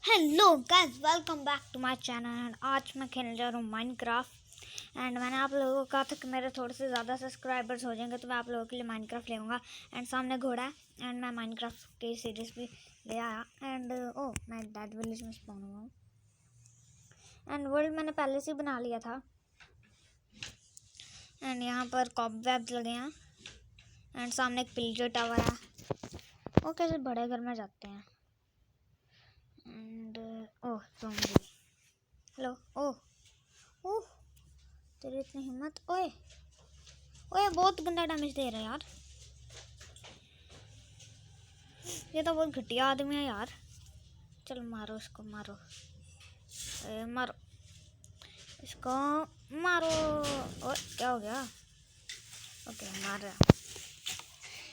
Hello guys, welcome back to my channel. And आज मैं खेलने जा रहा हूँ माइनक्राफ्ट। एंड मैंने आप लोगों को कहा था कि मेरे थोड़े से ज़्यादा सब्सक्राइबर्स हो जाएंगे तो मैं आप लोगों के लिए माइनक्राफ्ट ले आऊँगा। एंड सामने घोड़ा है एंड मैं माइनक्राफ्ट की सीरीज भी ले आया। एंड मैं डेड विलेज में स्पॉन हुआ हूँ। एंड वर्ल्ड मैंने पहले से ही बना लिया था। एंड यहाँ पर कॉबवेब्स लगे हैं। एंड सामने एक पिलर टावर है। वो कैसे बड़े घर में जाते हैं। And oh zombie, hello. Oh oh, तेरी इतनी हिम्मत। ओए ओए, बहुत गंदा डैमेज दे रहा है यार। ये तो बहुत घटिया आदमी है यार। चलो मारो इसको, मारो। मारो इसको, मारो। ओए क्या हो गया? ओके, मार रहा।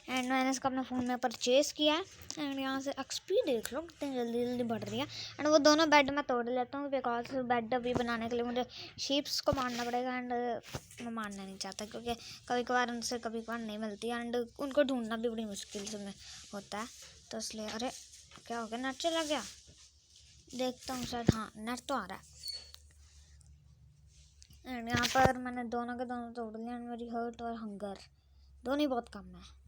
एंड मैंने इसको अपने फ़ोन में परचेज़ किया है। एंड यहाँ से एक्सपी देख लो कितनी जल्दी जल्दी बढ़ रही है। एंड वो दोनों बेड मैं तोड़ लेता हूँ बिकॉज बेड अभी बनाने के लिए मुझे शीप्स को मारना पड़ेगा। एंड मैं मारना नहीं चाहता क्योंकि कभी कभार उनसे कभी कभार नहीं मिलती। एंड उनको ढूंढना भी बड़ी मुश्किल से में होता है, तो इसलिए। अरे क्या हो गया? नेट चला गया? देखता हूँ, शायद हाँ नेट तो आ रहा है। एंड यहाँ पर मैंने दोनों के दोनों तोड़ लिए। एंड मेरी हर्ट और हंगर दोनों ही बहुत कम है।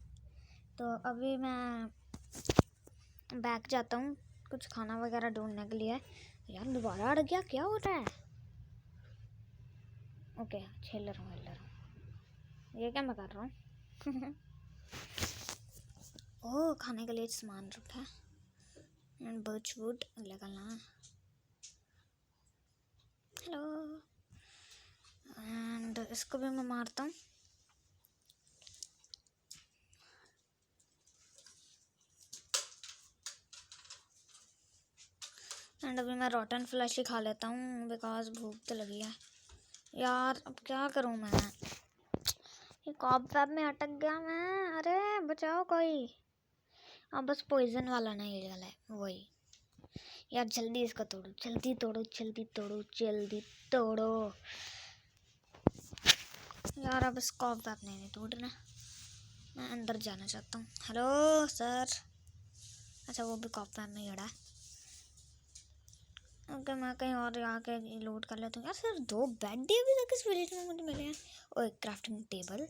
तो अभी मैं बैक जाता हूँ कुछ खाना वगैरह ढूंढने के लिए। यार दोबारा अड़ गया, क्या हो रहा है? ओके, खेल रहा हूँ। ये क्या मैं कर रहा हूँ? ओह, खाने के लिए सामान रखा है। एंड बर्च वुड लगाना। हेलो। एंड इसको भी मैं मारता हूँ। एंड अभी मैं रॉटन फ्लैश ही खा लेता हूँ बिकॉज भूख तो लगी है यार। अब क्या करूँ मैं? ये कॉबवेब में अटक गया मैं। अरे बचाओ कोई। अब बस पॉइजन वाला नहीं गला है वही। यार जल्दी इसको तोड़ो, जल्दी तोड़ो, जल्दी तोड़ो, जल्दी तोड़ो यार। अब इस कॉबवेब नहीं तोड़ना। मैं अंदर जाना चाहता हूँ। Hello sir. अच्छा, वो भी कॉबवेब में ही अड़ा है। ओके, मैं कहीं और आके लोड कर लेता हूँ। यार सर, 2 बेड अभी तक इस विलेज में मुझे मिले हैं। और एक क्राफ्टिंग टेबल।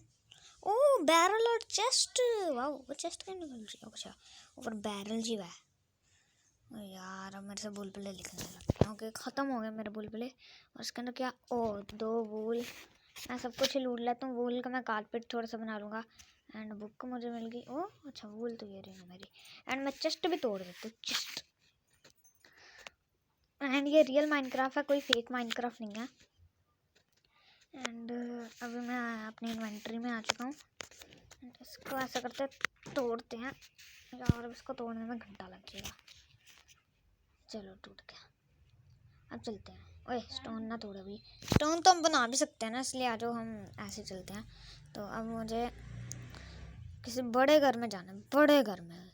ओह, बैरल और चेस्ट। वाह, वो चेस्ट कहीं निकल रही है? अच्छा, ऊपर बैरल जी है। यार अब मेरे से बुलबुले लिखने लगते हैं। ओके, ख़त्म हो गए मेरे बुलबुले। और इसके अंदर क्या? ओह, 2 वूल। मैं सब कुछ ही लूट लेता हूँ। वूल का मैं कारपेट थोड़ा सा बना लूँगा। एंड बुक मुझे मिल गई। ओह अच्छा, वूल तो ये रही है मेरी। एंड मैं चेस्ट भी तोड़ देती हूँ, चेस्ट। एंड ये रियल माइनक्राफ्ट है, कोई फेक माइनक्राफ्ट नहीं है। एंड अभी मैं अपनी इन्वेंट्री में आ चुका हूँ। इसको ऐसा करते तोड़ते हैं यार। अब इसको तोड़ने में घंटा लग जाएगा। चलो टूट गया, अब चलते हैं। ओए स्टोन ना तोड़। अभी स्टोन तो हम बना भी सकते हैं ना, इसलिए आ जाओ हम ऐसे चलते हैं। तो अब मुझे किसी बड़े घर में जाना है, बड़े घर में।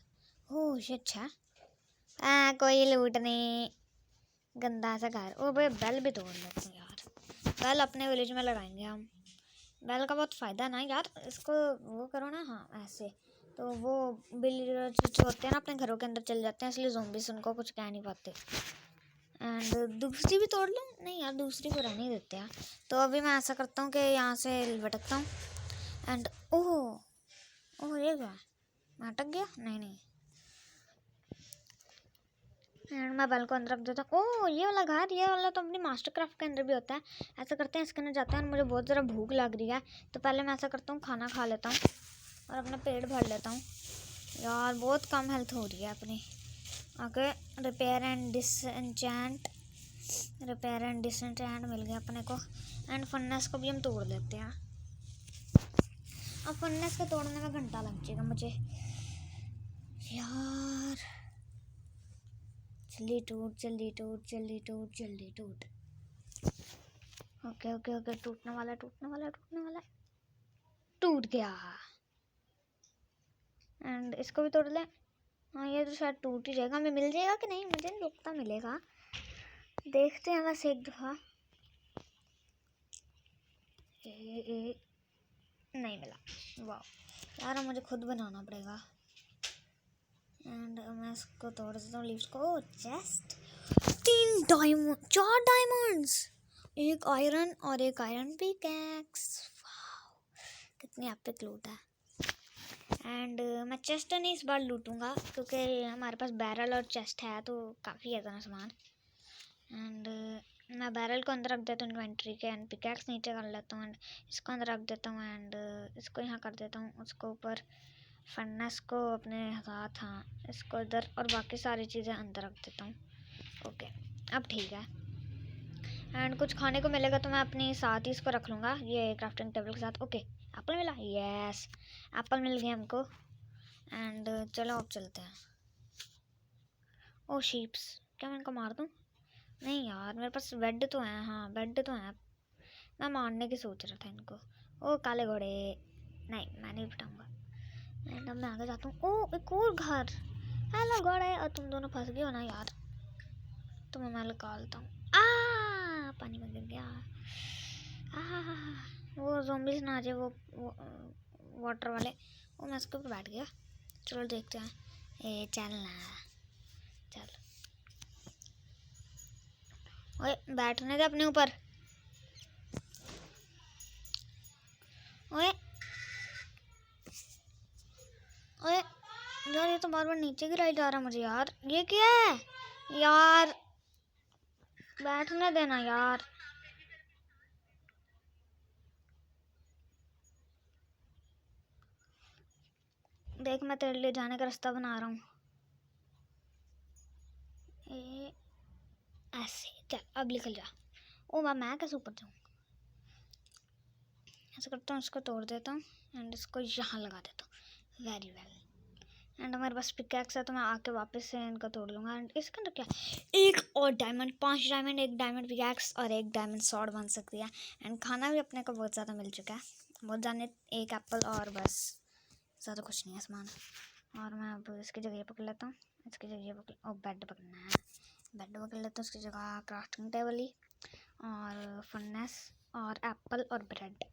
ओह ये अच्छा है। कोई लूट नहीं, गंदा सा घर। ओ भाई, बेल भी तोड़ लेते हैं यार। बेल अपने विलेज में लगाएंगे हम। बेल का बहुत फ़ायदा है ना यार। इसको वो करो ना, हाँ ऐसे। तो वो बिल्ली जो होते हैं ना अपने घरों के अंदर चले जाते हैं, इसलिए ज़ॉम्बीज़ उनको कुछ कह नहीं पाते। एंड दूसरी भी तोड़ लूँ? नहीं यार, दूसरी को रहने ही देते हैं। तो अभी मैं ऐसा करता हूँ कि यहाँ से भटकता हूँ। एंड ओह ओह, ये क्या? मैं अटक गया? नहीं नहीं। एंड मैं बेल को अंदर रख देता हूँ। ओह ये वाला घर, ये वाला तो अपनी मास्टर क्राफ्ट के अंदर भी होता है। ऐसा करते हैं, इसके अंदर जाते हैं। मुझे बहुत ज़रा भूख लग रही है, तो पहले मैं ऐसा करता हूँ, खाना खा लेता हूँ और अपना पेट भर लेता हूँ। यार बहुत कम हेल्थ हो रही है अपनी। Okay, repair and disenchant. Repair and disenchant मिल गया अपने को। एंड फर्नेस को भी हम तोड़ लेते हैं। अब फर्नेस को तोड़ने में घंटा लग जाएगा मुझे यार। जल्दी टूट, जल्दी टूट, जल्दी टूट, जल्दी टूट। ओके ओके ओके, टूटने वाला, टूटने वाला, टूटने वाला। टूट गया। एंड इसको भी तोड़ ले। हाँ ये तो शायद टूट ही जाएगा। हमें मिल जाएगा कि नहीं, मुझे नहीं लगता मिलेगा। देखते हैं बस एक दफ़ा। नहीं मिला। वाह यार, मुझे खुद बनाना पड़ेगा। एंड मैं इसको तोड़ देता हूँ, लीव्स को। चेस्ट। 4 डायमंड्स, एक आयरन और एक आयरन पिकैक्स। कितनी एपिक लूट है। एंड मैं चेस्ट नहीं इस बार लूटूंगा क्योंकि हमारे पास बैरल और चेस्ट है तो काफ़ी है इतना सामान। एंड मैं बैरल को अंदर रख देता हूँ इन्वेंट्री के, एंड पिकैक्स नीचे कर लेता हूँ, एंड इसको अंदर रख देता हूँ, एंड इसको यहाँ कर देता हूँ, उसको ऊपर, फर्नेस को अपने साथ, हाँ इसको इधर, और बाकी सारी चीज़ें अंदर रख देता हूँ। ओके अब ठीक है। एंड कुछ खाने को मिलेगा तो मैं अपने साथ ही इसको रख लूँगा, ये क्राफ्टिंग टेबल के साथ। ओके एप्पल मिला, यस एप्पल मिल गया हमको। एंड चलो अब चलते हैं। ओ शीप्स, क्या मैं इनको मार दूँ? नहीं यार मेरे पास बेड तो है, हाँ बेड तो है, मैं मारने की सोच रहा था इनको। ओ काले घोड़े, नहीं मैं नहीं बिठाऊँगा। एंड अब मैं आगे जाता हूँ। ओ एक और घर, हेलो घोड़े, और तुम दोनों फंस गए हो ना यार, तुम्हें मैं निकालता हूँ। पानी में गिर गया। वो ज़ॉम्बीज़ ना आ जाए, वो वाटर वाले, वो मैं उसके ऊपर बैठ गया। चलो देखते हैं। ए चल ना, चल ओए बैठने दे अपने ऊपर। ओए ओए यार ये तो बार बार नीचे गिराई जा रहा मुझे यार, ये क्या है यार, बैठने देना यार। देख मैं तेरे लिए जाने का रास्ता बना रहा हूँ, ऐसे चल अब निकल जा। ओ मैं कैसे ऊपर जाऊँ? ऐसा करता हूँ, इसको तोड़ देता हूँ एंड इसको यहाँ लगा देता हूँ। Very well. एंड हमारे पास पिकैक्स है तो मैं आके वापस से इनको तोड़ लूँगा। एंड इसके अंदर क्या, एक और डायमंड, 5 डायमंड, एक डायमंड पिकैक्स और एक डायमंड स्वॉर्ड बन सकती है। एंड खाना भी अपने को बहुत ज़्यादा मिल चुका है, बहुत जाने, एक एप्पल और बस, ज़्यादा कुछ नहीं है सामान। और मैं अब इसकी जगह पकड़ लेता हूँ, इसकी जगह पकड़, बेड पकड़ना है, बेड पकड़ लेता हूँ, उसकी जगह क्राफ्टिंग टेबल ही, और फर्नेस और एप्पल और ब्रेड।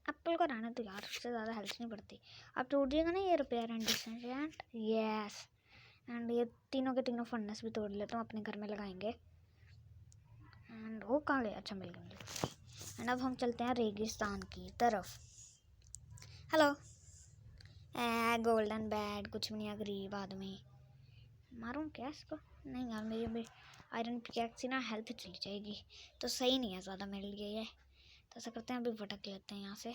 एप्पल को रहने तो यार, उससे ज़्यादा हेल्थ नहीं पड़ती। अब टूट जाएगा ना ये repair and decent, yes. And ये तीनों के तीनों फर्नेस भी तोड़ लेता हूँ, अपने घर में लगाएंगे। एंड वो कहाँ गए, अच्छा मिल गया मुझे। एंड अब हम चलते हैं रेगिस्तान की तरफ। हेलो गोल्डन बैड, कुछ भी नहीं है गरीब आदमी। मारूं क्या इसको? नहीं यार मेरी अभी आयरन पिकैक्स ना हेल्थ चली जाएगी तो सही नहीं है ज़्यादा मेरे लिए ये। तो ऐसा करते हैं अभी भटक लेते हैं यहाँ से।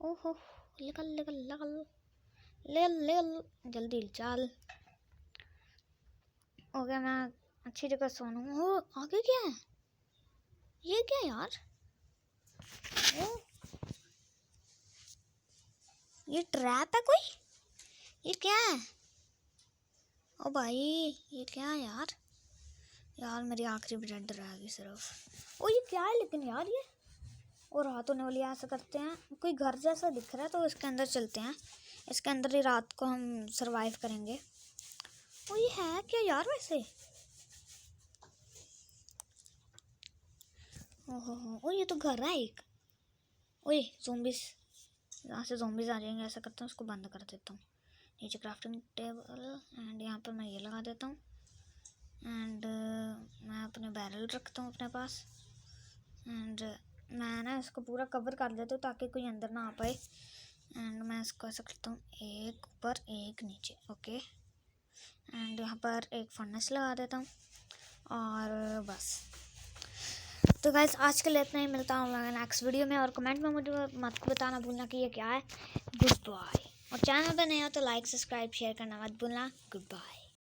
ओहो निकल निकल निकल, ले जल्दी चल। हो गया, मैं अच्छी जगह सोनू। ओ आगे क्या है, ये क्या यार, ओ ये ट्रैप है कोई, ये क्या है? ओ भाई ये क्या है यार, यार मेरी आखिरी ब्रेड रहेगी सिर्फ। ओ ये क्या है लेकिन यार ये, और रात होने वाली है। ऐसा करते हैं, कोई घर जैसा दिख रहा है तो इसके अंदर चलते हैं, इसके अंदर ही रात को हम सरवाइव करेंगे। ओ ये है क्या यार वैसे, ओहो ओ ये तो घर है एक। ओए ज़ॉम्बीज़, यहाँ से ज़ॉम्बीज़ आ जाएंगे। ऐसा करता हूँ उसको बंद कर देता हूँ, नीचे क्राफ्टिंग टेबल, एंड यहाँ पर मैं ये लगा देता हूँ। एंड मैं अपने बैरल रखता हूँ अपने पास, एंड मैं ना इसको पूरा कवर कर देता हूँ ताकि कोई अंदर ना आ पाए। एंड मैं इसको ऐसा करता हूँ, एक ऊपर एक नीचे, ओके। एंड यहाँ पर एक फर्नेस लगा देता हूँ और बस। तो गाइस आज के लिए इतना ही, मिलता हूँ मैं नेक्स्ट वीडियो में, और कमेंट में मुझे मत बताना भूलना कि ये क्या है। Good bye. और चैनल पे नए हो तो लाइक सब्सक्राइब शेयर करना मत भूलना। Good bye.